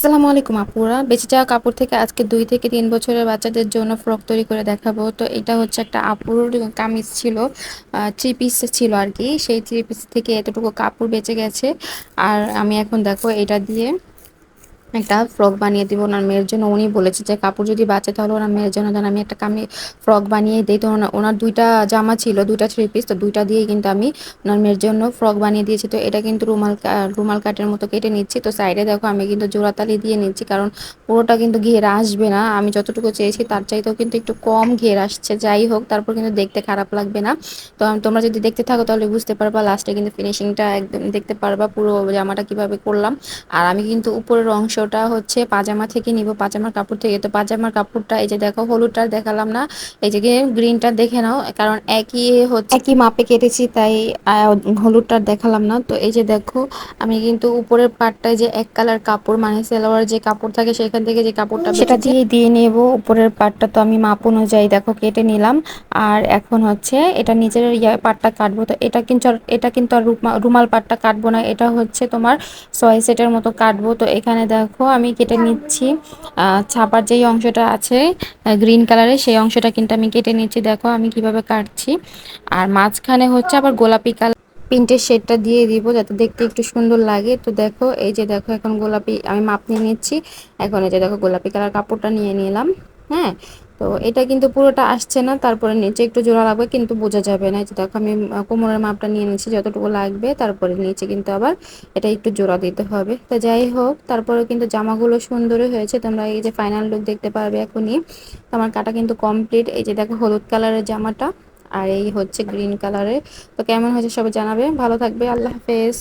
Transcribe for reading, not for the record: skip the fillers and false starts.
আসসালামু আলাইকুম আপুরা, বেঁচে যাওয়া কাপড় থেকে আজকে 2 থেকে 3 বছরের বাচ্চাদের জন্য ফ্রক তৈরি করে দেখাবো। তো এটা হচ্ছে একটা আপুর কামিজ ছিল, 3 পিস ছিল আর কি। সেই 3 পিস থেকে এতটুকু কাপড় বেঁচে গেছে। আর আমি এখন দেখো এটা দিয়ে একটা ফ্রক বানিয়ে দিব ওনার মেয়ের জন্য। উনি বলেছে যে কাপড় যদি বাঁচে তাহলে ওনার মেয়ের জন্য যেন আমি একটা ফ্রক বানিয়ে দিই। তো ওনার 2টা জামা ছিল, 2টা 3 পিস, তো 2টা দিয়েই কিন্তু আমি ওনার মেয়ের জন্য ফ্রক বানিয়ে দিয়েছি। তো এটা কিন্তু রুমাল কাটের মতো কেটে নিচ্ছি। তো সাইডে দেখো আমি কিন্তু জোড়াতালি দিয়ে নিচ্ছি, কারণ পুরোটা কিন্তু ঘের আসবে না। আমি যতটুকু চেয়েছি তার চাইতেও কিন্তু একটু কম ঘের আসছে। যাই হোক, তারপর কিন্তু দেখতে খারাপ লাগবে না। তো তোমরা যদি দেখতে থাকো তাহলে বুঝতে পারবা, লাস্টে কিন্তু ফিনিশিংটা একদম দেখতে পারবা পুরো জামাটা কিভাবে করলাম। আর আমি কিন্তু উপরের অংশটা হচ্ছে পাজামা থেকে নিব, পাজামার কাপড় থেকে। তো পাজামার কাপড়টা এই যে দেখো, হলুদটা দেখালাম না, এই যে গ্রিনটা দেখে নাও, কারণ একই মাপে কেটেছি, তাই হলুদটা দেখালাম না। তো এই যে দেখো, আমি কিন্তু উপরের পাটটায় যে এক কালার কাপড়, মানে সালোয়ার যে কাপড় থাকে সেখান থেকে যে কাপড়টা সেটা দিয়ে নেব উপরের পাটটা। তো আমি মাপ অনুযায়ী দেখো কেটে নিলাম। আর এখন হচ্ছে এটা নিচের পাটটা কাটবো। তো এটা কিন্তু আর রুমাল পাটটা কাটবো না, এটা হচ্ছে তোমার 6 সেটের মতো কাটবো। তো এখানে দেখো আমি কেটে নিচ্ছি ছাপার যেই অংশটা আছে গ্রিন কালারের, সেই অংশটা কিন্তু আমি কেটে নিচ্ছি। দেখো আমি কিভাবে কাটছি। আর মাঝখানে হচ্ছে আবার গোলাপি কালার প্রিন্টের শেডটা দিয়ে দিব, যাতে দেখতে একটু সুন্দর লাগে। তো দেখো এই যে দেখো, এখন গোলাপি আমি মাপ নিয়ে নিচ্ছি। এখন এই যে দেখো গোলাপি কালার কাপড়টা নিয়ে নিলাম। হ্যাঁ, তো এটা কিন্তু পুরোটা আসছে না, তারপরে নিচে একটু জোড়া লাগবে, কিন্তু বোঝা যাবে না। যে দেখো আমি কোমরের মাপটা নিয়ে নিচ্ছি যতটুকু লাগবে, তারপরে নিচে কিন্তু আবার এটা একটু জোড়া দিতে হবে। তো যাই হোক, তারপরে কিন্তু জামাগুলো সুন্দরই হয়েছে। তোমরা এই যে ফাইনাল লুক দেখতে পারবে এখনই। আমার কাটা কিন্তু কমপ্লিট। এই যে দেখো হলুদ কালারের জামাটা, আর এই হচ্ছে গ্রিন কালারের। তো কেমন হয়েছে সবাই জানাবে। ভালো থাকবে, আল্লাহ হাফেজ।